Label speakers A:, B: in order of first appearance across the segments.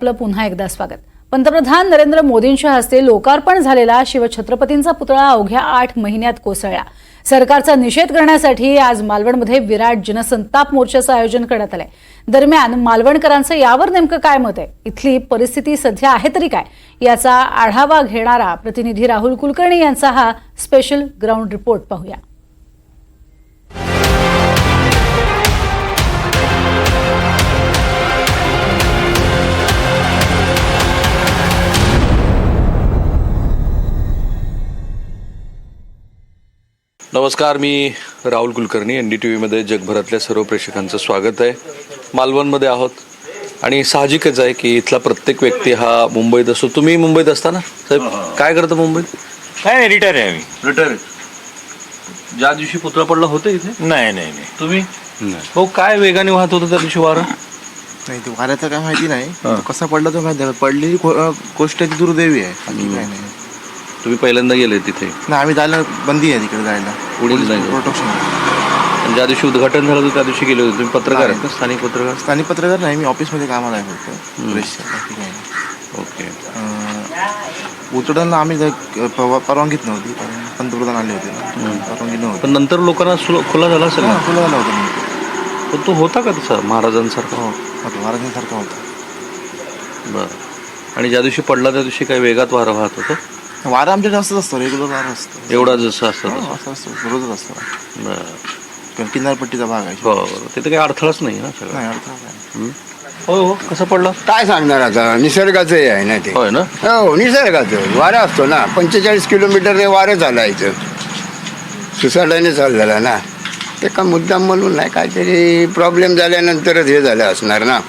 A: आपलं पुन्हा एकदा स्वागत। पंतप्रधान नरेंद्र मोदींच्या हस्ते लोकार्पण झालेला शिवछत्रपतींचा पुतळा अवघ्या 8 महिन्यात कोसळला। सरकारचा निषेध करण्यासाठी आज मालवणमध्ये विराट जनसंताप मोर्चाचं आयोजन करण्यात आलंय। दरम्यान मालवणकरांचं यावर नेमकं काय मत आहे, इथली परिस्थिती सध्या आहे तरी काय, याचा आढावा घेणारा प्रतिनिधी राहुल कुलकर्णी यांचा हा स्पेशल ग्राउंड रिपोर्ट पाहूया।
B: नमस्कार, मी राहुल कुलकर्णी। NDTV मध्ये जगभरातल्या सर्व प्रेक्षकांचं स्वागत आहे। मालवणमध्ये आहोत आणि साहजिकच आहे की इथला प्रत्येक व्यक्ती हा मुंबईत असतो। तुम्ही मुंबईत असता ना साहेब? काय करता मुंबईत?
C: काय नाही, रिटायर आहे आम्ही।
B: रिटायर। ज्या दिवशी पुतळा पडला होतं इथे?
C: नाही नाही नाही।
B: तुम्ही? हो, काय वेगाने वाहत होतं त्या दिवशी वारं?
D: नाही, ते वाऱ्याचं काय माहिती नाही, कसा पडला तो माहिती नाही। पडलेली गोष्ट ती दुर्दैवी आहे, बाकी काय नाही।
B: तुम्ही पहिल्यांदा गेले तिथे?
D: नाही, आम्ही जायला बंदी आहे तिकडे जायला,
B: पुढील नाही
D: प्रोटेक्शन।
B: आणि ज्या दिवशी उद्घाटन झालं होतं त्या दिवशी गेले होते तुम्ही? पत्रकार आहेत ना? स्थानिक पत्रकार?
D: स्थानिक पत्रकार नाही, मी ऑफिसमध्ये कामाला आहे फक्त, प्रेसच्या, बाकी काय नाही।
B: ओके।
D: उतरणाला आम्ही परवानगीत नव्हती, कारण पंतप्रधान आले होते ना, परवानगी नव्हती।
B: पण नंतर लोकांना खुला झाला असेल ना?
D: खुला झाला होता नंतर।
B: पण तो होता का तसा महाराजांसारखा?
D: हो, महाराजांसारखा होता।
B: बरं। आणि ज्या दिवशी पडला त्या दिवशी काही वेगात वारं वाहत होतं?
D: वारा आमच्या जास्तच असतो, रेग्युलर वारा असतो
B: एवढा जसं असतं
D: हो, असं असतो, रोजच असतो।
B: बरं।
D: किनारपट्टीचा भाग आहे।
B: हो, तिथे काही अडथळाच नाही ना सगळं?
D: नाही, अडथळा काय।
B: हो हो, कसं पडलं
E: काय सांगणार आता, निसर्गाचं हे आहे ना ते।
B: होय ना?
E: हो, निसर्गाचं वारा असतो ना, 45 किलोमीटर ते वारं चालायचं, सुसाटाने चाललेला ना, ते का मुद्दाम म्हणून नाही, काहीतरी प्रॉब्लेम झाल्यानंतरच हे झालं असणार ना,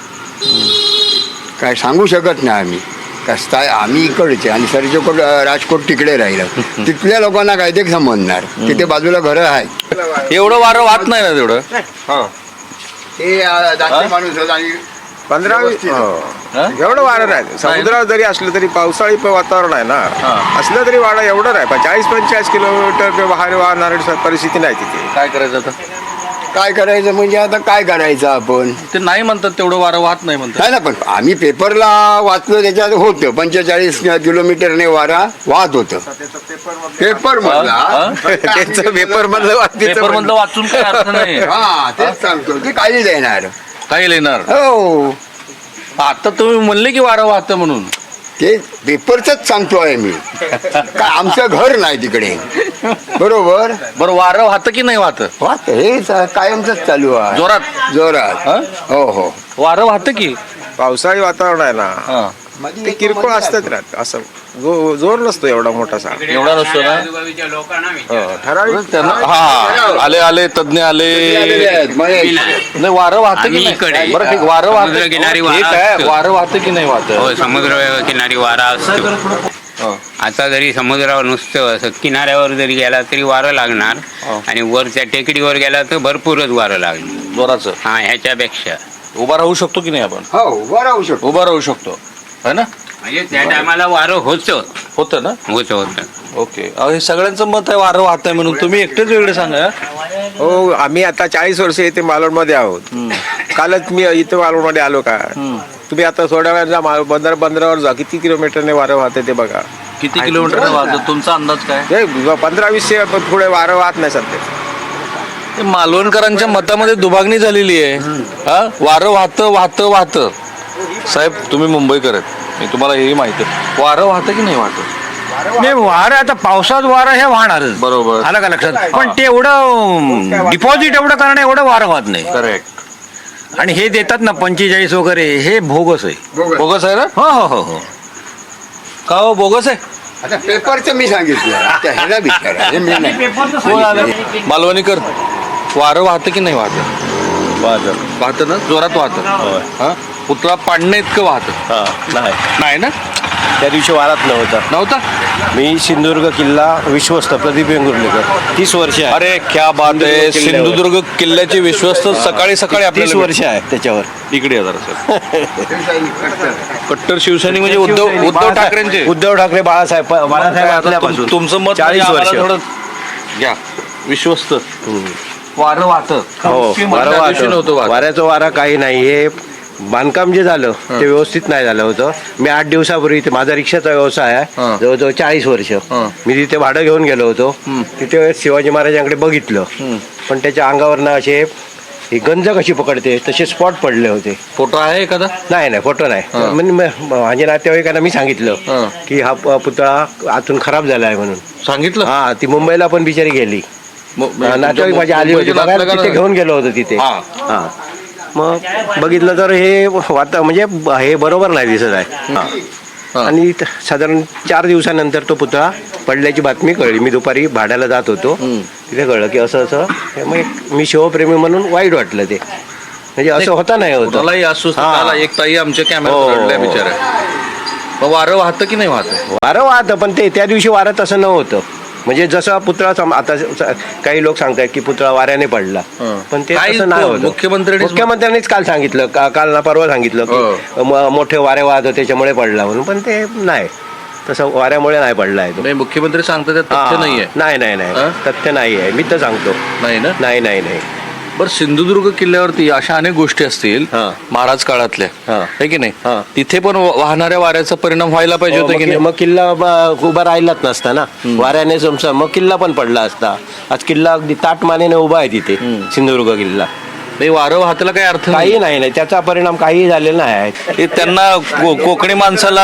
E: काय सांगू शकत नाही आम्ही। कसं आम्ही इकडचे आणि सरजोकोट राजकोट तिकडे राहिलं, तिथल्या लोकांना काय ते समजणार, तिथे बाजूला घरं आहेत।
B: एवढं वारं वाहत नाही ना तेवढं?
E: ते जास्त माणूस आणि
F: 15-20 एवढं वारं नाही। समुद्रावर जरी असलं तरी पावसाळी वातावरण आहे ना, असलं तरी वारं एवढं नाही, 40-45 किलोमीटर बाहेर वाहणारी परिस्थिती नाही तिथे।
B: काय करायचं आता?
E: काय करायचं म्हणजे आता काय करायचं आपण?
B: ते नाही म्हणतात तेवढं वारं वाहत नाही म्हणतात.
E: नाही ना, पण आम्ही पेपरला वाचलो, त्याच्यात होतं 45 किलोमीटरने वारा वाहत होतं पेपर मधला।
F: त्यांचं पेपर
B: मधलं वाचून काय अर्थ नाही।
E: हा, तेच सांगतो, ते काही देणार,
B: काही लिहिणार?
E: हो,
B: आता तुम्ही म्हणले की वारं वाहतं म्हणून?
E: ते पेपरच सांगतो आहे मी, काय आमचं घर नाही तिकडे, बरोबर?
B: बरं, वारं वाहतं की नाही वाहतं?
E: वाहत हे कायमच चालू आहे,
B: जोरात
E: जोरात। हो हो,
B: वारं वाहतं की?
F: पावसाळी वातावरण आहे ना, ते किरकोळ असतात राहत, असं जोर नसतो एवढा मोठासा,
B: एवढा नसतो ना?
F: ठराविक।
B: हा, आले आले तज्ञ आले। नाही, वारं वाहतं की नाही? बरं, ठीक, वारं वाहतं, वारं वाहतं की नाही वाहतं?
G: हो, समुद्र किनारी वारा असतो। आता जरी समुद्रावर नुसतं असं किनाऱ्यावर जरी गेला तरी वारं लागणार, आणि वरच्या टेकडीवर गेला तर भरपूरच वारं लागणार
B: जोराचं।
G: हा, ह्याच्यापेक्षा
B: उभा राहू शकतो की नाही आपण?
E: हो, उभा राहू शकतो,
B: उभा राहू शकतो, है ना?
G: म्हणजे त्या टायमाला वारं
B: होतं ना?
G: होतं।
B: ओके। हे सगळ्यांचं मत आहे वारं वाहत आहे म्हणून, तुम्ही एकटेच वेगळे सांगा?
F: हो, आम्ही आता 40 वर्ष इथे मालवणमध्ये आहोत। कालच मी इथे मालवणमध्ये आलो का, तुम्ही आता थोड्या वेळ जा, बंदरावर जा, किती किलोमीटरने वारं वाहते ते बघा।
B: किती किलोमीटर वाहतं तुमचा अंदाज काय?
F: 15-20 पुढे वारं वाहत नाही सध्या।
B: मालवणकरांच्या मतामध्ये दुभागणी झालेली आहे। हा, वारं वाहतं वाहतं वाहतं। साहेब, तुम्ही मुंबईकर आहेत, मी तुम्हाला हेही माहिती आहे, वारं वाहतं की नाही वाहतं?
C: नाही, वारं आता पावसात वारं हे वाहणारच,
B: बरोबर,
C: आलं का लक्षात? पण ते एवढं डिपॉझिट एवढं करणं एवढं वारं वाहत नाही।
B: करेक्ट।
C: आणि हे देतात ना 45 वगैरे, हे बोगस आहे।
B: बोगस आहे ना?
C: हो हो हो हो।
B: का हो, बोगस आहे?
E: आता पेपरचं मी सांगितलं, त्या ह्याला विचारा, हे मी नाही।
B: मालवणीकर, वारं वाहतं की नाही वाहतं? वाहतं ना, जोरात वाहतं। हा, पुतळा पाडणं इतकं वाहतं? नाही ना?
H: त्या दिवशी वारात
B: नव्हता?
H: मी सिंधुदुर्ग किल्ला विश्वस्त प्रदीप वेंगुर्लेकर 30 वर्ष आहे।
B: अरे क्या बात आहे, सिंधुदुर्ग किल्ल्याचे विश्वस्त सकाळी सकाळी
H: 30 वर्ष आहे त्याच्यावर।
B: इकडे या जरा कट्टर शिवसैनिक म्हणजे उद्धव ठाकरेंचे?
H: उद्धव ठाकरे, बाळासाहेब आपल्यापासून
B: तुमचं मत
H: 40 वर्ष
B: घ्या। विश्वस्त वारं वाहतं?
H: हो, वारं वाहतं, वाऱ्याचं वारा काही नाही, हे बांधकाम जे झालं ते व्यवस्थित नाही झालं होतं. मी 8 दिवसापूर्वी इथे माझा रिक्षाचा व्यवसाय आहे, जवळजवळ 40 वर्ष मी तिथे भाडं घेऊन गेलो होतो. तिथे शिवाजी महाराजांकडे बघितलं, पण त्याच्या अंगावरनं असे ही गंज कशी पकडते तसे स्पॉट पडले होते.
B: फोटो आहे एखादा?
H: नाही फोटो नाही. माझ्या नातेवाईकांना मी सांगितलं की हा पुतळा आतून खराब झाला आहे म्हणून
B: सांगितलं?
H: हा, ती मुंबईला पण बिचारी गेली. नातेवाईक माझी आली होती बघायला, तिथे घेऊन गेलो होतो तिथे. हा, मग बघितलं तर हे म्हणजे हे बरोबर नाही दिसत आहे. आणि साधारण 4 दिवसानंतर तो पुतळा पडल्याची बातमी कळली. मी दुपारी भाड्याला जात होतो, तिथे कळलं की असं असं. मग मी शिवप्रेमी म्हणून वाईट वाटलं ते, म्हणजे असं होता नाही होतं.
B: मलाही अस्वस्थ एक ताई आमच्या कॅमेरा बिचारा. मग वारं वाहतं की नाही वाहतं?
H: वारं वाहतं, पण ते त्या दिवशी वारं तसं नव्हतं. म्हणजे जसं पुतळा आता काही लोक सांगतात की पुतळा वाऱ्याने पडला, पण ते तसं नाही होतं. मुख्यमंत्र्यांनीच काल सांगितलं, काल ना परवा सांगितलं की मोठे वारे वाहत होते त्याच्यामुळे पडला म्हणून, पण ते नाही, तसं वाऱ्यामुळे नाही पडला आहे तो.
B: मुख्यमंत्री सांगतात तथ्य नाहीये?
H: नाही तथ्य नाही आहे, मी तर सांगतो.
B: नाही ना?
H: नाही.
B: बरं, सिंधुदुर्ग किल्ल्यावरती अशा अनेक गोष्टी असतील महाराज काळातल्या, आहे की नाही? तिथे पण वाहणाऱ्या वाऱ्याचा परिणाम व्हायला पाहिजे होता की नाही?
H: मग किल्ला उभा राहिलाच नसता ना वाऱ्याने, समजा मग किल्ला पण पडला असता. आज किल्ला अगदी ताटमानेने उभा आहे तिथे, सिंधुदुर्ग किल्ला.
B: वारं वाहताला काही अर्थ
H: काही नाही, त्याचा परिणाम काही झालेला नाही.
B: त्यांना कोकणी माणसाला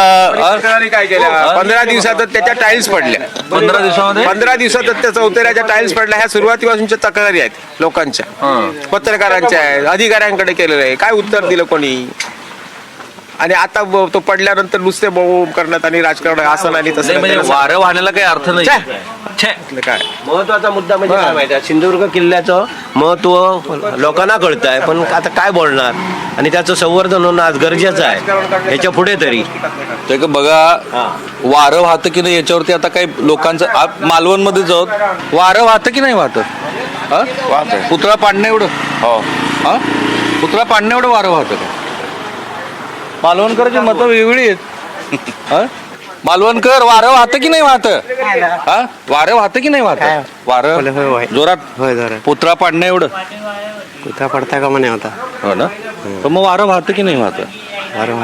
F: काय केलं, 15 दिवसातच त्याच्या टाईल्स पडल्या.
B: 15 दिवसामध्ये
F: 15 दिवसातच त्या चौथऱ्याच्या टाईल्स पडल्या. ह्या सुरुवातीपासूनच्या तक्रारी आहेत लोकांच्या, पत्रकारांच्या आहेत, अधिकाऱ्यांकडे केलेलं आहे. काय उत्तर दिलं कोणी? आणि आता तो पडल्यानंतर नुसते बोंब करण्यात आणि राजकारण असं नाही तसं
B: म्हणजे
F: नाही.
B: वारं वाहण्याला काही अर्थ नाही.
F: काय
H: महत्वाचा मुद्दा म्हणजे काय माहिती आहे, सिंधुदुर्ग किल्ल्याचं महत्व लोकांना कळत आहे, पण आता काय बोलणार. आणि त्याचं संवर्धन होणं आज गरजेचं आहे. याच्या पुढे तरी
B: ते बघा, वारं वाहतं की नाही याच्यावरती आता काही लोकांचं मालवण मध्ये जाऊ, वारं वाहतं की नाही वाहतं? पुतळा पाडणं एवढं, पुतळा पाडणं एवढं वारं वाहतं का? मालवणकरची मतं वेगळी आहेत. मालवणकर, वारं वाहतं की नाही वाहतं? वारं वाहतं की नाही वाहतं? वारं जोरात पुतळा पाडणं एवढं
H: कुठं पडता का म्हणे होता.
B: हो ना? तर मग वारं वाहतं की नाही वाहतं?
H: वारं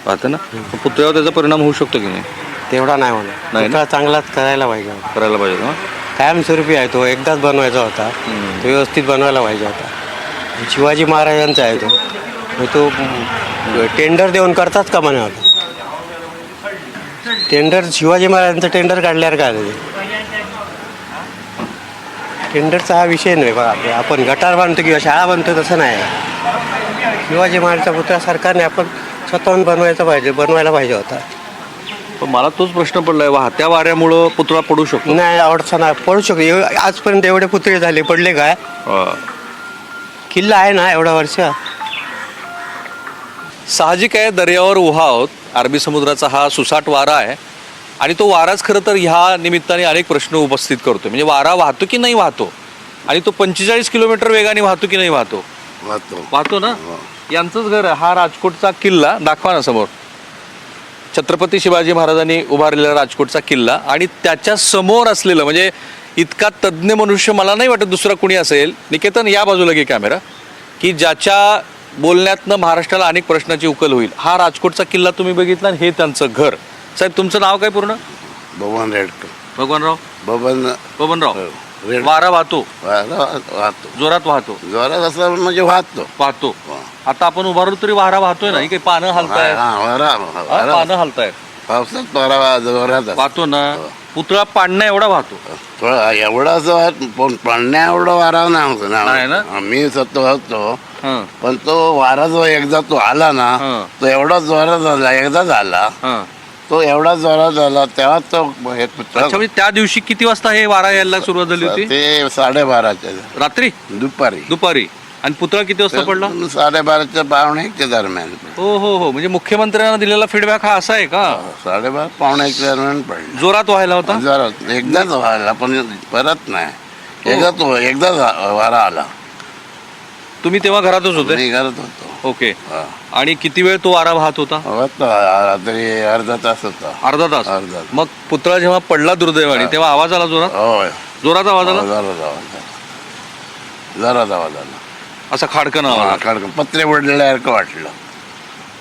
B: वाहतं ना? पुतळ्यावर त्याचा परिणाम होऊ शकतो की नाही?
H: तेवढा नाही होणार.
B: नाही ना?
H: चांगलाच करायला पाहिजे
B: ना?
H: कायमस्वरूपी आहे तो, एकदाच बनवायचा होता तो, व्यवस्थित बनवायला पाहिजे होता. शिवाजी महाराजांचा आहे तो टेंडर देऊन करतात का म्हणे होता. टेंडर शिवाजी महाराजांचं टेंडर काढल्यावर काय झालं? टेंडरचा हा विषय नाही. बघा, आपण गटार बांधतो किंवा शाळा बांधतो तसं नाही. शिवाजी महाराजांचा पुतळा सरकारने आपण स्वतःहून बनवायला पाहिजे होता.
B: पण मला तोच प्रश्न पडलाय, वाहत्या वाऱ्यामुळं पुतळा पडू शकतो?
H: नाही, आवडता नाही पडू शकतो. आजपर्यंत एवढे पुतळे झाले, पडले काय? किल्ला आहे ना एवढा वर्ष.
B: साहजिक आहे, दर्यावर उभा आहोत, अरबी समुद्राचा हा सुसाट वारा आहे आणि तो वाराच खरं तर ह्या निमित्ताने अनेक प्रश्न उपस्थित करतो. म्हणजे वारा वाहतो की नाही वाहतो, आणि तो 45 किलोमीटर वेगाने वाहतो की नाही वाहतो ना? यांचंच घर आहे. हा राजकोटचा किल्ला दाखवा ना समोर, छत्रपती शिवाजी महाराजांनी उभारलेला राजकोटचा किल्ला, आणि त्याच्या समोर असलेलं, म्हणजे इतका तज्ज्ञ मनुष्य मला नाही वाटत दुसरा कुणी असेल, निकेतन या बाजूला घे कॅमेरा, की ज्याच्या बोलण्यातनं महाराष्ट्राला अनेक प्रश्नाची उकल होईल. हा राजकोटचा किल्ला तुम्ही बघितला, हे त्यांचं घर. साहेब, तुमचं नाव काय पूर्ण?
E: भगवान रेडकर.
B: भगवानराव. बबनराव. वारा वाहतो, जोरात
E: जोरात असं म्हणजे वाहतो.
B: आता आपण उभारलो तरी वारा वाहतोय ना? ही काही पानं हलतायत, पानं हलतायत,
E: पावसात जोरात
B: वाहतो ना? पुतळा पाडणं एवढा वाहतो?
E: एवढा पडण्या एवढा वारा नाही ना. मी स्वतः होतो, पण तो वारा जो एकदा तो आला ना, तो एवढा जोरात झाला. एकदा झाला तो एवढा जोरात झाला तेव्हा तो.
B: त्या दिवशी किती वाजता हे वारा यायला सुरुवात झाली होती?
E: ते 12:30
B: रात्री, दुपारी. आणि पुतळा किती वाजता पडला?
E: 12:30 पावणे दरम्यान.
B: हो, म्हणजे मुख्यमंत्र्यांना दिलेला फीडबॅक हा असा आहे का?
E: 12:30 पावणे दरम्यान पडला.
B: जोरात व्हायला होता?
E: जोरात एकदाच व्हायला, पण परत नाही. एकदाच वारा आला.
B: तुम्ही तेव्हा घरातच होते?
E: मी घरात होतो.
B: ओके. आणि किती वेळ तो वारा वाहत होता?
E: रात्री अर्धा तास होता.
B: अर्धा तास. मग पुतळा जेव्हा पडला दुर्दैवाने, तेव्हा आवाज आला जोरात? जोरात आवाज आला?
E: जोरात आवाज आला.
B: असा खाडकन आवाज,
E: पत्रे पडलेल्यासारखं वाटलं.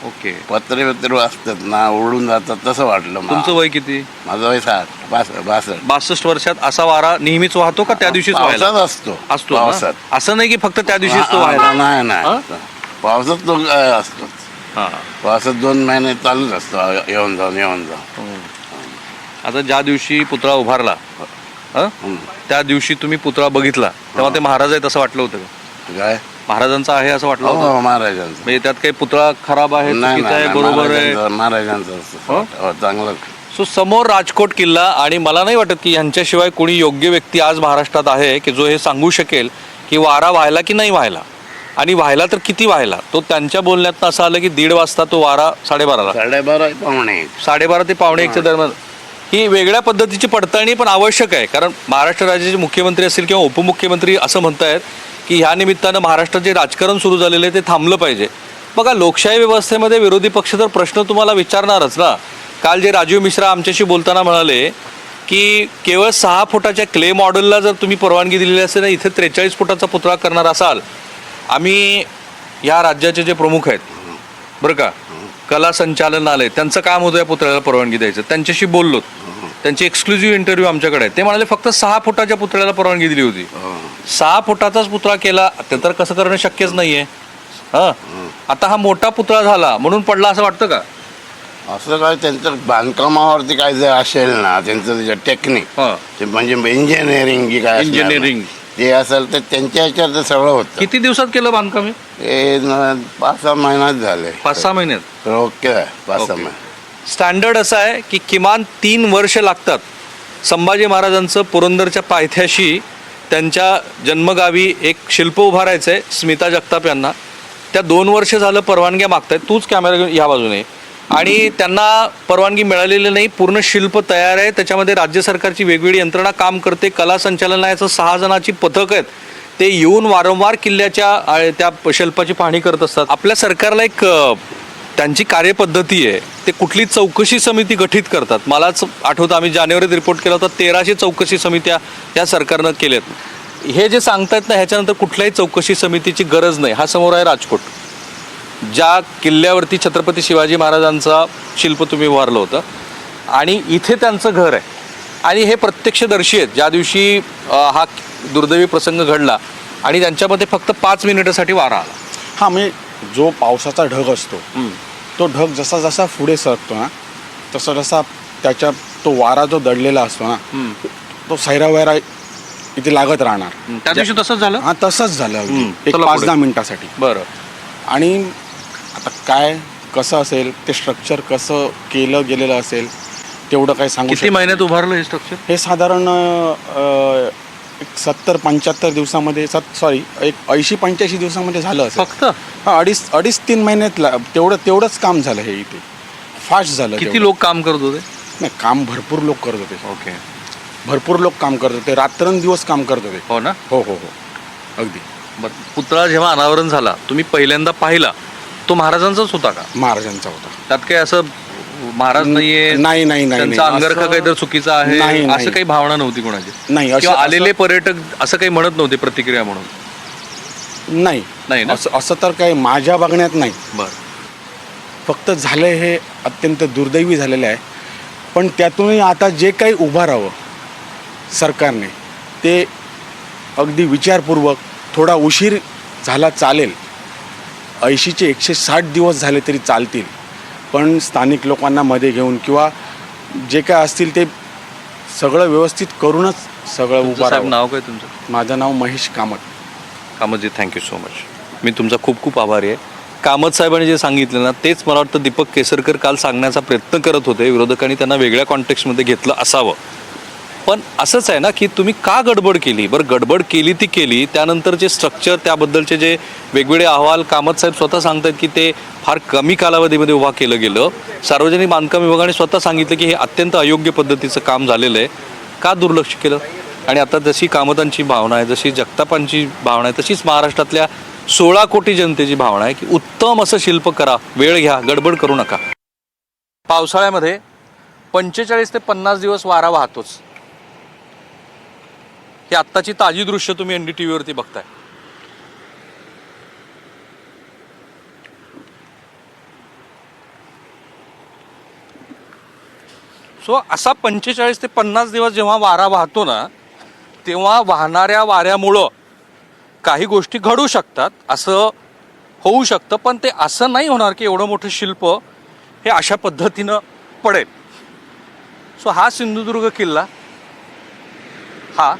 B: ओके.
E: पत्रे वत्रे असतात ना उडून जातात तसं वाटलं मला.
B: तुमचं वय किती?
E: माझं वय 62.
B: 62 वर्षात असा वारा नेहमीच वाहतो का त्या दिवशीच व्हायला
E: पावसात असतो.
B: असतो ना?
E: पावसात.
B: असं नाही की फक्त त्या दिवशीच तो व्हायला.
E: नाही नाही पावसात तो असतो.
B: हा.
E: पावसात 2 महिने चालूच असतो येऊन जाऊन
B: आता ज्या दिवशी पुतळा उभारला
E: हं.
B: त्या दिवशी तुम्ही पुतळा बघितला तेव्हा ते महाराज आहेत असं वाटलं होतं का?
E: काय
B: महाराजांचा आहे असं वाटलं होतं?
E: हो महाराजांचं
B: म्हणजे त्यात काही पुतळा खराब आहे,
E: नाही
B: चुकीचा आहे,
E: नाही,
B: बरोबर आहे?
E: महाराजांचं असतं. हो, चांगलं.
B: सो समोर राजकोट किल्ला, आणि मला नाही वाटत की यांच्याशिवाय कोणी योग्य व्यक्ती आज महाराष्ट्रात आहे की जो हे सांगू शकेल की वारा व्हायला की नाही व्हायला, आणि व्हायला तर किती व्हायला. तो त्यांच्या बोलण्यातनं असं आलं की 1:30 वाजता तो वारा 12:30ला
E: 12:30 पावणे
B: 12:30 ते 1:45च्या दरम्यान. ही वेगळ्या पद्धतीची पडताळणी पण आवश्यक आहे, कारण महाराष्ट्र राज्याचे मुख्यमंत्री असतील किंवा उपमुख्यमंत्री असं म्हणतायत की ह्या निमित्तानं महाराष्ट्रात जे राजकारण सुरू झालेलं आहे ते थांबलं पाहिजे. बघा, लोकशाही व्यवस्थेमध्ये विरोधी पक्ष तर प्रश्न तुम्हाला विचारणारच ना. काल जे राजीव मिश्रा आमच्याशी बोलताना म्हणाले की केवळ 6 फुटाच्या क्ले मॉडेलला जर तुम्ही परवानगी दिलेली असेल ना, इथे 43 फुटाचा पुतळा करणार असाल. आम्ही या राज्याचे जे प्रमुख आहेत बरं का, कला संचालनालय, त्यांचं काम होतं या पुतळ्याला परवानगी द्यायचं. त्यांच्याशी बोललो, त्यांची एक्सक्लुझिव्ह इंटरव्ह्यू आमच्याकडे आहे. ते म्हणाले फक्त 6 फुटाच्या पुतळ्याला परवानगी दिली होती. 6 फुटाचाच पुतळा केला ते तर कसं करणं शक्यच नाहीये. आता हा मोठा पुतळा झाला म्हणून पडला असं वाटतं का?
E: असं काय त्यांचं बांधकामावरती काय जर असेल ना, त्यांचं टेक्निक ते म्हणजे इंजिनिअरिंग की काय
B: इंजिनिअरिंग
E: ते असेल तर त्यांच्या ह्याच्यावर ते सगळं होतं.
B: किती दिवसात केलं बांधकाम?
E: हे 5-6 महिन्यात झाले.
B: 5-6 महिन्यात
E: ओके 5-6 महिने.
B: स्टँडर्ड असं आहे की किमान 3 वर्ष लागतात संभाजी महाराजांचं पुरंदरच्या पायथ्याशी त्यांच्या जन्मगावी एक शिल्प उभारायचं आहे स्मिता जगताप यांना. त्या 2 वर्ष झालं परवानग्या मागतायत. तूच कॅमेरा घेऊन या बाजूने. आणि त्यांना परवानगी मिळालेली नाही. पूर्ण शिल्प तयार आहे, त्याच्यामध्ये राज्य सरकारची वेगवेगळी यंत्रणा काम करते. कला संचालनालयाचं 6 जणांची पथक आहेत, ते येऊन वारंवार किल्ल्याच्या त्या शिल्पाची पाहणी करत असतात. आपल्या सरकारला एक त्यांची कार्यपद्धती आहे, ते कुठली चौकशी समिती गठीत करतात. मलाच आठवतं आम्ही जानेवारीत रिपोर्ट केला होता, 1300 चौकशी समित्या या सरकारनं केल्यात. हे जे सांगतायत ना, ह्याच्यानंतर कुठल्याही चौकशी समितीची गरज नाही. हा समोर आहे राजकोट, ज्या किल्ल्यावरती छत्रपती शिवाजी महाराजांचा शिल्प तुम्ही उभारलं होतं, आणि इथे त्यांचं घर आहे. आणि हे प्रत्यक्षदर्शी आहेत. ज्या दिवशी हा दुर्दैवी प्रसंग घडला आणि त्यांच्यामध्ये फक्त 5 मिनिटासाठी वारा आला.
I: हा, म्हणजे जो पावसाचा ढग असतो तो ढग जसा जसा पुढे सरकतो ना, तसा तसा त्याच्या तो वारा जो दडलेला असतो ना, तो सैरा वैरा इथे लागत राहणार.
B: त्या दिवशी तसंच झालं.
I: हा, तसंच झालं अगदी. एक
B: चला
I: 5-10 मिनिटासाठी.
B: बरं.
I: आणि आता काय कसं असेल ते स्ट्रक्चर कसं केलं गेलेलं असेल तेवढं काय सांगू
B: किती महिन्यात उभारलं हे स्ट्रक्चर?
I: हे साधारण एक 70-75 दिवसामध्ये एक 80-85 दिवसामध्ये झालं असेल.
B: फक्त
I: हा, 2.5-3 महिन्यात तेवढंच काम झालं. हे इथे फास्ट झालं.
B: किती
I: तेवढं.
B: लोक काम करत होते?
I: नाही, काम भरपूर लोक करत होते.
B: ओके.
I: भरपूर लोक काम करत होते, रात्रंदिवस काम करत होते.
B: हो ना.
I: हो हो हो, अगदी.
B: बरं, पुतळा जेव्हा अनावरण झाला तुम्ही पहिल्यांदा पाहिला, तो महाराजांचाच होता का?
I: महाराजांचा होता.
B: त्यात काही असं महाराज नाहीये,
I: नाही नाही नाही
B: त्यांचा
I: नाही,
B: अंगरखा
I: असं-
B: काहीतरी चुकीचा आहे,
I: नाही,
B: असं
I: नाही.
B: काही भावना नव्हती कोणाची?
I: नाही,
B: किंवा
I: असं-
B: आलेले पर्यटक असं काही म्हणत नव्हते प्रतिक्रिया म्हणून?
I: नाही
B: नाही ना?
I: असं तर काही माझ्या बघण्यात नाही.
B: बरं.
I: फक्त झालं हे अत्यंत दुर्दैवी झालेलं आहे. पण त्यातूनही आता जे काही उभं राहावं सरकारने, ते अगदी विचारपूर्वक, थोडा उशीर झाला चालेल, 80चे 160 दिवस झाले तरी चालतील, पण स्थानिक लोकांना मध्ये घेऊन किंवा जे काय असतील ते सगळं व्यवस्थित करूनच सगळं
B: तुमचं
I: उभं
B: साहेब
I: राहावं.
B: नाव काय तुमचं?
I: माझं नाव Mahesh Kamath.
B: Kamath ji, thank you so much. मी तुमचा खूप खूप आभारी आहे. कामत साहेबांनी जे सांगितलं ना, तेच मला वाटतं दीपक केसरकर काल सांगण्याचा प्रयत्न करत होते. विरोधकांनी त्यांना वेगळ्या कॉन्टेक्स्टमध्ये घेतलं असावं. पण असंच आहे ना की तुम्ही का गडबड केली? बरं, गडबड केली ती केली, त्यानंतरचे स्ट्रक्चर, त्याबद्दलचे जे वेगवेगळे अहवाल कामत साहेब स्वतः सांगतात की ते फार कमी कालावधीमध्ये उभा केलं गेलं. सार्वजनिक बांधकाम विभागाने स्वतः सांगितलं की हे अत्यंत अयोग्य पद्धतीचं काम झालेलं आहे. का दुर्लक्ष केलं? आणि आता जशी कामतांची भावना आहे, जशी जगतापांची भावना आहे, तशीच महाराष्ट्रातल्या 16 कोटी जनतेची भावना आहे की उत्तम असं शिल्प करा, वेळ घ्या, गडबड करू नका. पावसाळ्यामध्ये 45 ते 50 दिवस वारा वाहतोच. ही आत्ताची ताजी दृश्य तुम्ही NDTV वरती बघताय. सो असा 45 ते 50 दिवस जेव्हा वारा वाहतो ना, तेव्हा वाहणाऱ्या वाऱ्यामुळं काही गोष्टी घडू शकतात, असं होऊ शकतं. पण ते असं नाही होणार की एवढं मोठं शिल्प हे अशा पद्धतीनं पडेल. सो हा सिंधुदुर्ग किल्ला, हा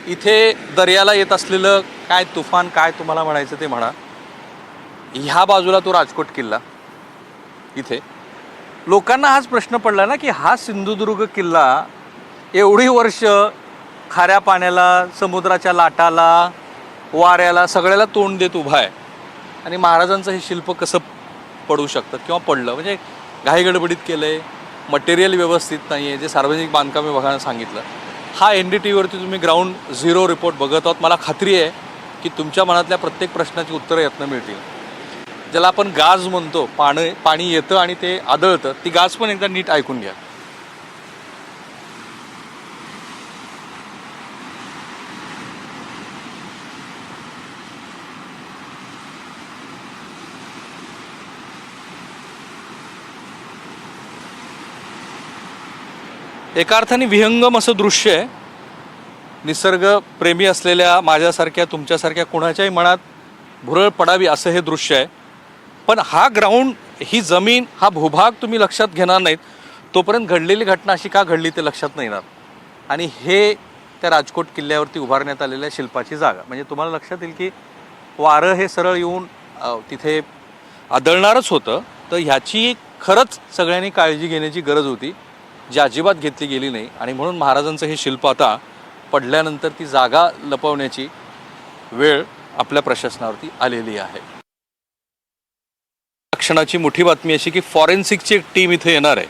B: इथे दर्याला येत असलेलं काय तुफान, काय तुम्हाला म्हणायचं ते म्हणा. ह्या बाजूला तो राजकोट किल्ला. इथे लोकांना हाच प्रश्न पडला ना की हा सिंधुदुर्ग किल्ला एवढी वर्ष खाऱ्या पाण्याला, समुद्राच्या लाटाला, वाऱ्याला, सगळ्याला तोंड देत उभा आहे आणि महाराजांचं हे शिल्प कसं पडू शकतं किंवा पडलं. म्हणजे घाईगडबडीत केलं आहे, मटेरियल व्यवस्थित नाही आहे, जे सार्वजनिक बांधकाम विभागानं सांगितलं. हा NDTVवरती तुम्ही ग्राउंड झिरो रिपोर्ट बघत आहोत. मला खात्री आहे की तुमच्या मनातल्या प्रत्येक प्रश्नाची उत्तरं यातनं मिळतील. ज्याला आपण गाज म्हणतो, पाणी येतं आणि ते आदळतं, ती गाज पण एकदा नीट ऐकून घ्या. एका अर्थाने विहंगम असं दृश्य आहे. निसर्गप्रेमी असलेल्या माझ्यासारख्या, तुमच्यासारख्या कुणाच्याही मनात भुरळ पडावी असं हे दृश्य आहे. पण हा ग्राउंड, ही जमीन, हा भूभाग तुम्ही लक्षात घेणार नाहीत तोपर्यंत घडलेली घटना अशी का घडली ते लक्षात नाही येणार. आणि हे त्या राजकोट किल्ल्यावरती उभारण्यात आलेल्या शिल्पाची जागा. म्हणजे तुम्हाला लक्षात येईल की वारं हे सरळ येऊन तिथे आदळणारच होतं. तर ह्याची खरंच सगळ्यांनी काळजी घेण्याची गरज होती, जी अजिबात घेतली गेली नाही. आणि म्हणून महाराजांचं हे शिल्प आता पडल्यानंतर ती जागा लपवण्याची वेळ आपल्या प्रशासनावरती आलेली आहे. क्षणाची मोठी बातमी अशी की फॉरेन्सिकची एक टीम इथे येणार आहे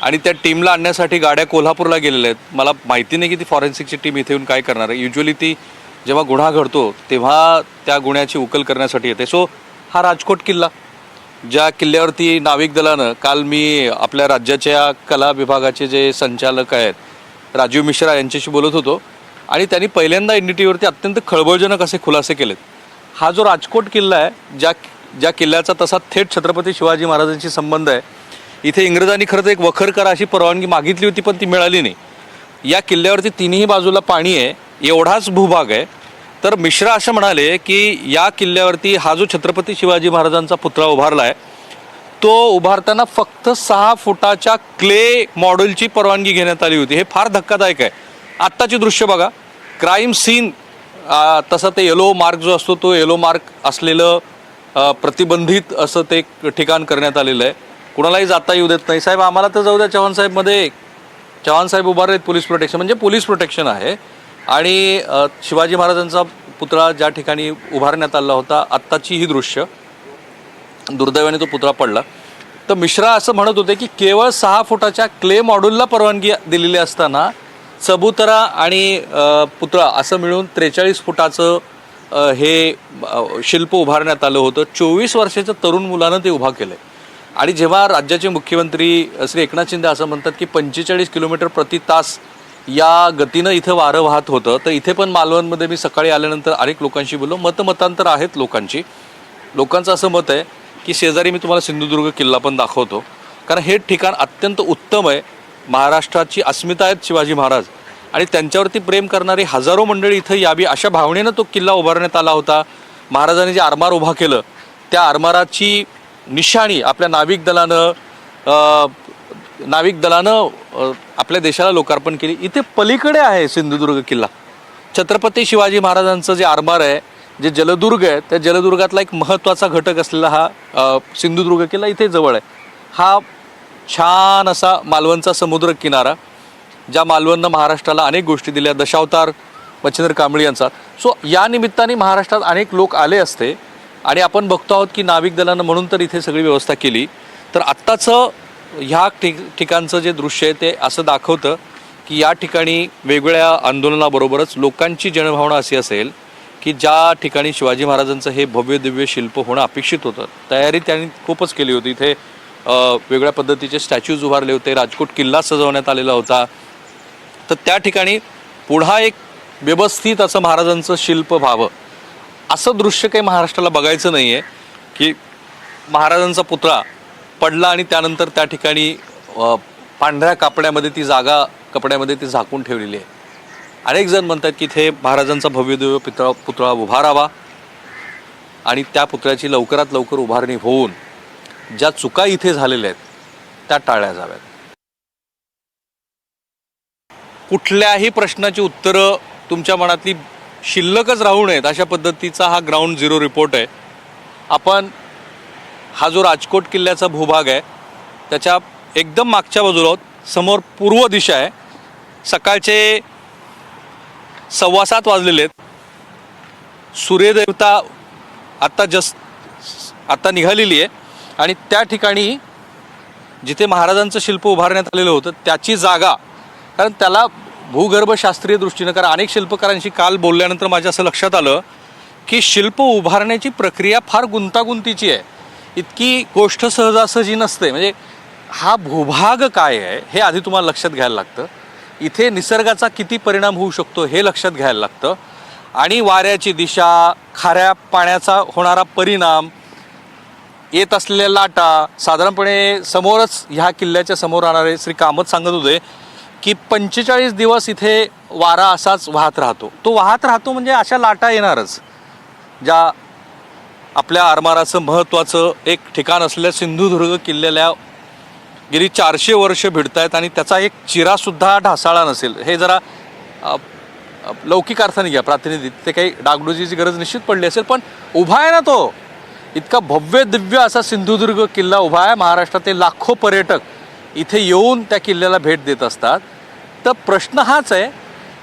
B: आणि त्या टीमला आणण्यासाठी गाड्या कोल्हापूरला गेलेल्या आहेत. मला माहिती नाही की ती फॉरेन्सिकची टीम इथे येऊन काय करणार आहे. युजली ती जेव्हा गुन्हा घडतो तेव्हा त्या गुन्ह्याची उकल करण्यासाठी येते. सो हा राजकोट किल्ला, ज्या किल्ल्यावरती नाविक दलानं, काल मी आपल्या राज्याच्या कला विभागाचे जे संचालक आहेत राजीव मिश्रा यांच्याशी बोलत होतो आणि त्यांनी पहिल्यांदा NDTVवरती अत्यंत खळबळजनक असे खुलासे केलेत. हा जो राजकोट किल्ला आहे, ज्या किल्ल्याचा तसा थेट छत्रपती शिवाजी महाराजांशी संबंध आहे, इथे इंग्रजांनी खरं तर एक वखर करा अशी परवानगी मागितली होती पण ती मिळाली नाही. या किल्ल्यावरती तिन्ही बाजूला पाणी आहे, एवढाच भूभाग आहे. तर मिश्रा असं म्हणाले की या किल्ल्यावरती हा जो छत्रपती शिवाजी महाराजांचा पुतळा उभारला आहे तो उभारताना फक्त 6 फुटाच्या क्ले मॉडेलची परवानगी घेण्यात आली होती. हे फार धक्कादायक आहे. आत्ताची दृश्य बघा, क्राईम सीन, तसा ते येलो मार्क जो असतो तो येलो मार्क असलेलं प्रतिबंधित असं ते ठिकाण करण्यात आलेलं आहे. कुणालाही जाता येऊ देत नाही. साहेब आम्हाला तर जाऊ द्या, चव्हाणसाहेबमध्ये चव्हाणसाहेब उभारलेत पोलीस प्रोटेक्शन, म्हणजे पोलीस प्रोटेक्शन आहे. आणि शिवाजी महाराजांचा पुतळा ज्या ठिकाणी उभारण्यात आला होता, आत्ताची ही दृश्य, दुर्दैवाने तो पुतळा पडला. तर मिश्रा असं म्हणत होते की केवळ 6 फुटाच्या क्ले मॉड्यूलला परवानगी दिलेली असताना चबुतरा आणि पुतळा असं मिळून 43 फुटाचं हे शिल्प उभारण्यात आलं होतं. 24 वर्षाच्या तरुण मुलानं ते उभा केलं. आणि जेव्हा राज्याचे मुख्यमंत्री श्री एकनाथ शिंदे असं म्हणतात की 45 किलोमीटर प्रति तास या गतीनं इथं वारं वाहत होतं, तर इथे पण मालवणमध्ये मी सकाळी आल्यानंतर अनेक लोकांशी बोललो. मतांतर आहेत लोकांची. लोकांचं असं मत आहे की शेजारी मी तुम्हाला सिंधुदुर्ग किल्ला पण दाखवतो, कारण हे ठिकाण अत्यंत उत्तम आहे. महाराष्ट्राची अस्मिता आहेत शिवाजी महाराज आणि त्यांच्यावरती प्रेम करणारी हजारो मंडळी इथं यावी अशा भावनेनं तो किल्ला उभारण्यात आला होता. महाराजांनी जे आरमार उभा केलं त्या आरमाराची निशाणी आपल्या नाविक दलानं आपल्या देशाला लोकार्पण केली. इथे पलीकडे आहे सिंधुदुर्ग किल्ला. छत्रपती शिवाजी महाराजांचं जे आरमार आहे, जे जलदुर्ग आहे, त्या जलदुर्गातला एक महत्त्वाचा घटक असलेला हा सिंधुदुर्ग किल्ला इथे जवळ आहे. हा छान असा मालवणचा समुद्र किनारा, ज्या मालवणनं महाराष्ट्राला अनेक गोष्टी दिल्या, दशावतार मच्छिंद्र कांबळी यांचा. सो या निमित्ताने महाराष्ट्रात अनेक लोक आले असते आणि आपण बघतो आहोत की नाविक दलानं म्हणून तर इथे सगळी व्यवस्था केली. तर आत्ताचं ह्या ठिकाणचं जे दृश्य आहे ते असं दाखवतं की या ठिकाणी वेगवेगळ्या आंदोलनाबरोबरच लोकांची जनभावना अशी असेल की ज्या ठिकाणी शिवाजी महाराजांचं हे भव्य दिव्य शिल्प होणं अपेक्षित होतं, तयारी त्यांनी खूपच केली होती. इथे वेगळ्या पद्धतीचे स्टॅच्यूज उभारले होते, राजकोट किल्ला सजवण्यात आलेला होता. तर त्या ठिकाणी पुन्हा एक व्यवस्थित असं महाराजांचं शिल्प व्हावं असं दृश्य काही महाराष्ट्राला बघायचं नाही आहे की महाराजांचा पुतळा पडला आणि त्यानंतर त्या ठिकाणी पांढऱ्या कपड्यामध्ये ती जागा कपड्यामध्ये ती झाकून ठेवलेली आहे. अनेक जण म्हणतात की इथे महाराजांचा भव्यदिव्य पुतळा उभारावा आणि त्या पुतळ्याची लवकरात लवकर उभारणी होऊन ज्या चुका इथे झालेल्या आहेत त्या टाळल्या जाव्यात. कुठल्याही प्रश्नाची उत्तरं तुमच्या मनातली शिल्लकच राहू नयेत अशा पद्धतीचा हा ग्राउंड झिरो रिपोर्ट आहे. आपण हा जो राजकोट किल्ल्याचा भूभाग आहे त्याच्या एकदम मागच्या बाजूला आहोत. समोर पूर्व दिशा आहे. सकाळचे 7:15 वाजलेले आहेत. सूर्यदेवता आत्ता निघालेली आहे आणि त्या ठिकाणी जिथे महाराजांचं शिल्प उभारण्यात आलेलं होतं त्याची जागा, कारण त्याला भूगर्भशास्त्रीय दृष्टीनं, कारण अनेक शिल्पकारांशी काल बोलल्यानंतर माझ्या असं लक्षात आलं की शिल्प उभारण्याची प्रक्रिया फार गुंतागुंतीची आहे. इतकी गोष्ट सहजासहजी नसते. म्हणजे हा भूभाग काय आहे हे आधी तुम्हाला लक्षात घ्यायला लागतं. इथे निसर्गाचा किती परिणाम होऊ शकतो हे लक्षात घ्यायला लागतं. आणि वाऱ्याची दिशा, खाऱ्या पाण्याचा होणारा परिणाम, येत असलेल्या लाटा, साधारणपणे समोरच ह्या किल्ल्याच्या समोर राहणारे श्री कामत सांगत होते की 45 दिवस इथे वारा असाच वाहत राहतो. तो वाहत राहतो म्हणजे अशा लाटा येणारच. ज्या आपल्या आरमाराचं महत्त्वाचं एक ठिकाण असलेल्या सिंधुदुर्ग किल्ल्याला गेली 400 वर्ष भिडतायत आणि त्याचा एक चिरासुद्धा ढासाळा नसेल. हे जरा लौकिक अर्थाने घ्या प्रातिनिधिक, ते काही डागडुजीची गरज निश्चित पडली असेल, पण उभा आहे ना तो. इतका भव्य दिव्य असा सिंधुदुर्ग किल्ला उभा आहे. महाराष्ट्रातील लाखो पर्यटक इथे येऊन त्या किल्ल्याला भेट देत असतात. तर प्रश्न हाच आहे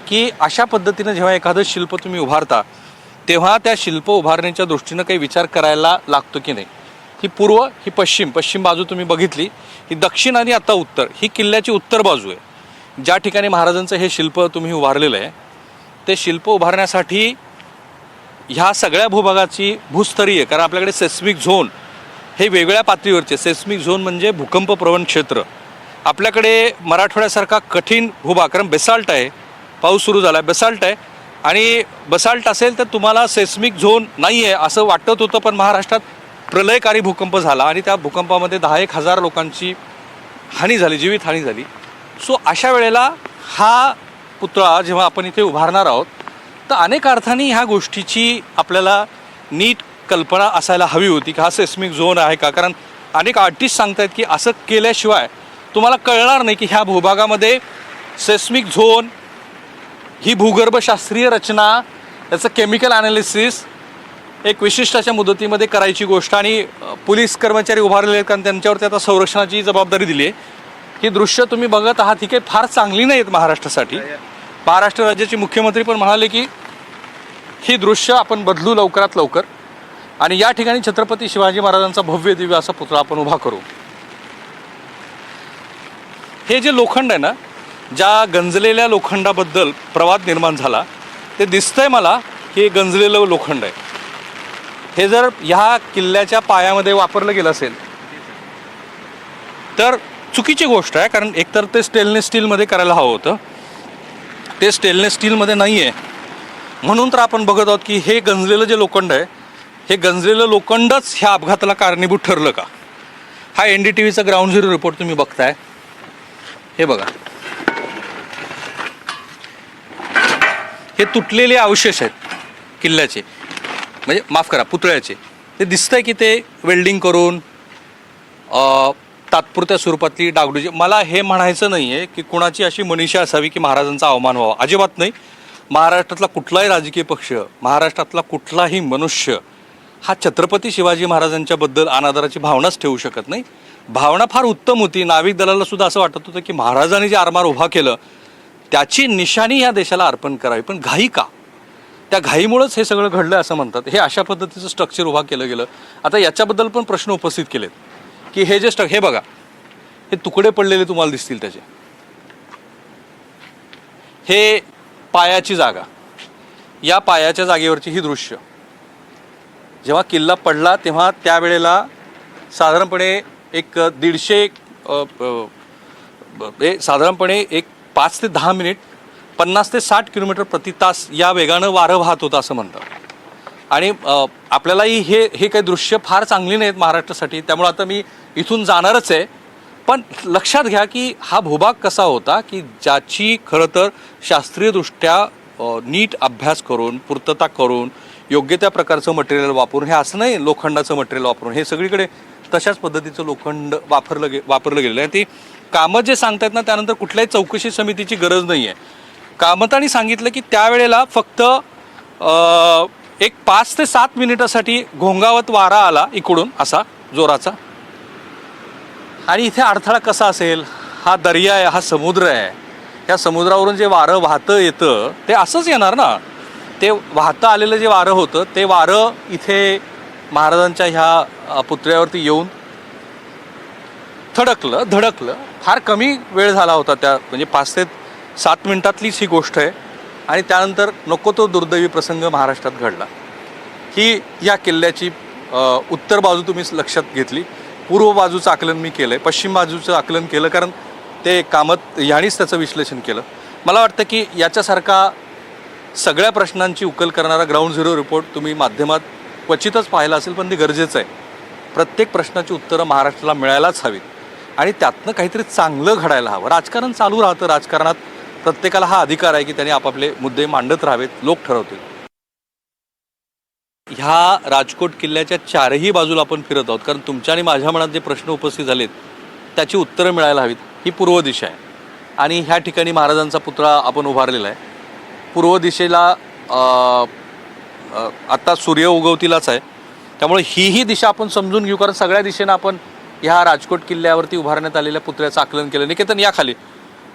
B: की अशा पद्धतीनं जेव्हा एखादं शिल्प तुम्ही उभारता तेव्हा त्या शिल्प उभारण्याच्या दृष्टीनं काही विचार करायला लागतो की नाही. ही पूर्व, ही पश्चिम बाजू तुम्ही बघितली, ही दक्षिण आणि आता उत्तर, ही किल्ल्याची उत्तर बाजू आहे. ज्या ठिकाणी महाराजांचं हे शिल्प तुम्ही उभारलेलं आहे ते शिल्प उभारण्यासाठी ह्या सगळ्या भूभागाची भूस्तरीय, कारण आपल्याकडे सेस्मिक झोन हे वेगळ्या पातळीवरचे. सेस्मिक झोन म्हणजे भूकंप प्रवण क्षेत्र. आपल्याकडे मराठवाड्यासारखा कठीण भूभाग, कारण बेसाल्ट आहे, पाऊस सुरू झाला आहे, बेसाल्ट आहे, आणि बसाल्ट असेल तर तुम्हाला सेस्मिक झोन नाही आहे असं वाटत होतं. पण महाराष्ट्रात प्रलयकारी भूकंप झाला आणि त्या भूकंपामध्ये 10,000 लोकांची हानी झाली, जीवित हानी झाली. सो अशा वेळेला हा पुतळा जेव्हा आपण इथे उभारणार आहोत तर अनेक अर्थाने ह्या गोष्टीची आपल्याला नीट कल्पना असायला हवी होती की हा सेस्मिक झोन आहे का. कारण अनेक आर्टिस्ट सांगतायत की असं केल्याशिवाय तुम्हाला कळणार नाही की ह्या भूभागामध्ये सेस्मिक झोन, ही भूगर्भशास्त्रीय रचना, त्याचं केमिकल ॲनालिसिस एक विशिष्ट अशा मुदतीमध्ये करायची गोष्ट. आणि पोलीस कर्मचारी उभारलेले आहेत कारण त्यांच्यावरती आता संरक्षणाची जबाबदारी दिली आहे. ही दृश्य तुम्ही बघत आहात, ही काही फार चांगली नाही आहेत महाराष्ट्रासाठी. महाराष्ट्र राज्याचे मुख्यमंत्री पण म्हणाले की ही दृश्य आपण बदलू लवकरात लवकर आणि या ठिकाणी छत्रपती शिवाजी महाराजांचा भव्य दिव्य असा पुतळा आपण उभा करू. हे जे लोखंड आहे ना, ज्या गंजलेल्या लोखंडाबद्दल प्रवाद निर्माण झाला ते दिसतंय मला की हे गंजलेलं लोखंड आहे. हे जर ह्या किल्ल्याच्या पायामध्ये वापरलं गेलं असेल तर चुकीची गोष्ट आहे. कारण एकतर ते स्टेनलेस स्टीलमध्ये करायला हवं होतं, ते स्टेनलेस स्टीलमध्ये नाही आहे. म्हणून तर आपण बघत आहोत की हे गंजलेलं जे लोखंड आहे, हे गंजलेलं लोखंडच ह्या अपघाताला कारणीभूत ठरलं का. हा NDTVचा ग्राउंड झिरो रिपोर्ट तुम्ही बघताय. हे बघा, हे तुटलेले अवशेष आहेत किल्ल्याचे, म्हणजे माफ करा पुतळ्याचे. ते दिसतंय की ते वेल्डिंग करून तात्पुरत्या स्वरूपातली डागडुजी. मला हे म्हणायचं नाही आहे की कुणाची अशी मनीषा असावी की महाराजांचा अवमान व्हावा, अजिबात नाही. महाराष्ट्रातला कुठलाही राजकीय पक्ष, महाराष्ट्रातला कुठलाही मनुष्य हा छत्रपती शिवाजी महाराजांच्याबद्दल अनादराची भावनाच ठेवू शकत नाही. भावना फार उत्तम होती. नाविक दलाला सुद्धा असं वाटत होतं की महाराजांनी जे आरमार उभा केलं त्याची निशाणी या देशाला अर्पण करावी. पण घाई का? त्या घाईमुळंच हे सगळं घडलं असं म्हणतात. हे अशा पद्धतीचं स्ट्रक्चर उभा केलं गेलं. आता याच्याबद्दल पण प्रश्न उपस्थित केलेत की हे जे हे बघा, हे तुकडे पडलेले तुम्हाला दिसतील त्याचे. हे पायाची जागा, या पायाच्या जागेवरची ही दृश्य. जेव्हा किल्ला पडला तेव्हा त्यावेळेला साधारणपणे एक 5 ते 10 मिनिट 50 ते 60 किलोमीटर प्रति तास या वेगानं वारं वाहत होतं असं म्हणतात. आणि आपल्यालाही हे काही दृश्य फार चांगली नाहीत महाराष्ट्रासाठी. त्यामुळे आता मी इथून जाणारच आहे. पण लक्षात घ्या की हा भूभाग कसा होता की ज्याची खरं तर शास्त्रीयदृष्ट्या नीट अभ्यास करून पूर्तता करून योग्य त्या प्रकारचं मटेरियल वापरून, हे असं नाही लोखंडाचं मटेरियल वापरून, हे सगळीकडे तशाच पद्धतीचं लोखंड वापरलं गेलेलं आहे. ती कामत जे सांगतायत ना त्यानंतर कुठल्याही चौकशी समितीची गरज नाही आहे. कामतांनी सांगितलं की त्यावेळेला फक्त एक 5 ते 7 मिनिटासाठी घोंगावत वारा आला इकडून असा जोराचा, आणि इथे अडथळा कसा असेल, हा दर्या आहे, हा समुद्र आहे, या समुद्रावरून जे वारं वाहतं येतं ते असंच येणार ना. ते वाहतं आलेलं जे वारं होतं ते वारं इथे महाराजांच्या ह्या पुतळ्यावरती येऊन धडकलं. फार कमी वेळ झाला होता त्या, म्हणजे 5 ते 7 मिनिटातलीच ही गोष्ट आहे. आणि त्यानंतर नको तो दुर्दैवी प्रसंग महाराष्ट्रात घडला. ही या किल्ल्याची उत्तर बाजू तुम्ही लक्षात घेतली, पूर्व बाजूचं आकलन मी केलं आहे, पश्चिम बाजूचं आकलन केलं, कारण ते कामत ह्यानीच त्याचं विश्लेषण केलं. मला वाटतं की याच्यासारखा सगळ्या प्रश्नांची उकल करणारा ग्राउंड झिरो रिपोर्ट तुम्ही माध्यमात क्वचितच पाहिला असेल, पण ते गरजेचं आहे. प्रत्येक प्रश्नाची उत्तरं महाराष्ट्राला मिळायलाच हवीत आणि त्यातनं काहीतरी चांगलं घडायला हवं. राजकारण चालू राहतं, राजकारणात प्रत्येकाला हा अधिकार आहे की त्यांनी आपापले मुद्दे मांडत राहावेत, लोक ठरवतील. ह्या राजकोट किल्ल्याच्या चारही बाजूला आपण फिरत आहोत, कारण तुमच्या आणि माझ्या मनात जे प्रश्न उपस्थित झालेत त्याची उत्तरं मिळायला हवीत. ही पूर्व दिशा आहे आणि ह्या ठिकाणी महाराजांचा पुतळा आपण उभारलेला आहे. पूर्व दिशेला आता सूर्य उगवतीलाच आहे, त्यामुळे ही दिशा आपण समजून घेऊ, कारण सगळ्या दिशेनं आपण ह्या राजकोट किल्ल्यावरती उभारण्यात आलेल्या पुतळ्याचं आकलन केलं. निकेतन या खाली.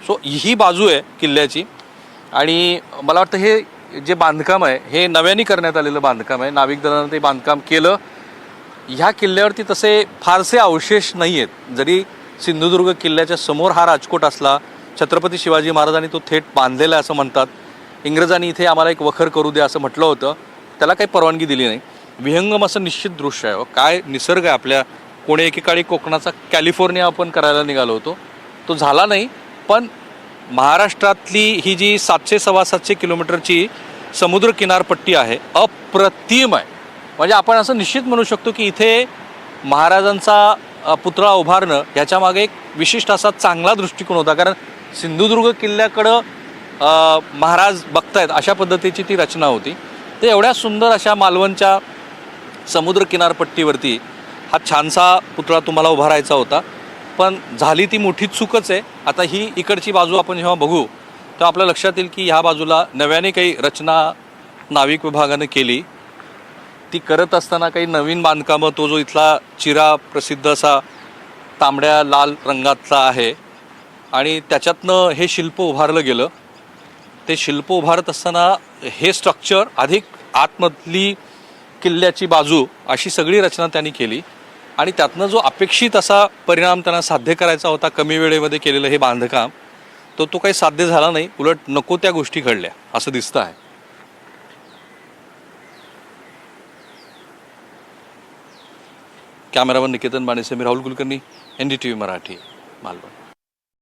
B: सो ही बाजू आहे किल्ल्याची आणि मला वाटतं हे जे बांधकाम आहे हे नव्याने करण्यात आलेलं बांधकाम आहे. नाविक दलानं ते बांधकाम केलं. ह्या किल्ल्यावरती तसे फारसे अवशेष नाही आहेत. जरी सिंधुदुर्ग किल्ल्याच्या समोर हा राजकोट असला, छत्रपती शिवाजी महाराजांनी तो थेट बांधलेला आहे असं म्हणतात. इंग्रजांनी इथे आम्हाला एक वखर करू द्या असं म्हटलं होतं, त्याला काही परवानगी दिली नाही. विहंगम असं निश्चित दृश्य आहे. काय निसर्ग आहे आपल्या. कोणी एकेकाळी कोकणाचा कॅलिफोर्निया आपण करायला निघालो होतो, तो झाला नाही. पण महाराष्ट्रातली ही जी 700-750 किलोमीटरची समुद्र किनारपट्टी आहे अप्रतिम आहे. म्हणजे आपण असं निश्चित म्हणू शकतो की इथे महाराजांचा पुतळा उभारणं ह्याच्यामागे एक विशिष्ट असा चांगला दृष्टिकोन होता, कारण सिंधुदुर्ग किल्ल्याकडं महाराज बघतायत अशा पद्धतीची ती रचना होती. ते एवढ्या सुंदर अशा मालवणच्या समुद्र किनारपट्टीवरती हा छानसा पुतळा तुम्हाला उभारायचा होता, पण झाली ती मोठी चूकच आहे. आता ही इकडची बाजू आपण जेव्हा बघू तेव्हा आपल्या लक्षात येईल की ह्या बाजूला नव्याने काही रचना नाविक विभागानं केली. ती करत असताना काही नवीन बांधकामं, तो जो इथला चिरा प्रसिद्ध असा तांबड्या लाल रंगातला आहे आणि त्याच्यातनं हे शिल्प उभारलं गेलं. ते शिल्प उभारत असताना हे स्ट्रक्चर अधिक आतमधली किल्ल्याची बाजू अशी सगळी रचना त्यांनी केली आणि त्यातनं जो अपेक्षित असा परिणाम त्यांना साध्य करायचा होता कमी वेळेमध्ये केलेलं हे बांधकाम, तो काही साध्य झाला नाही. उलट नको त्या गोष्टी घडल्या असं दिसतं आहे. कॅमेरामन निकेतन बाणेसह मी राहुल कुलकर्णी, NDTV मराठी, मालवण.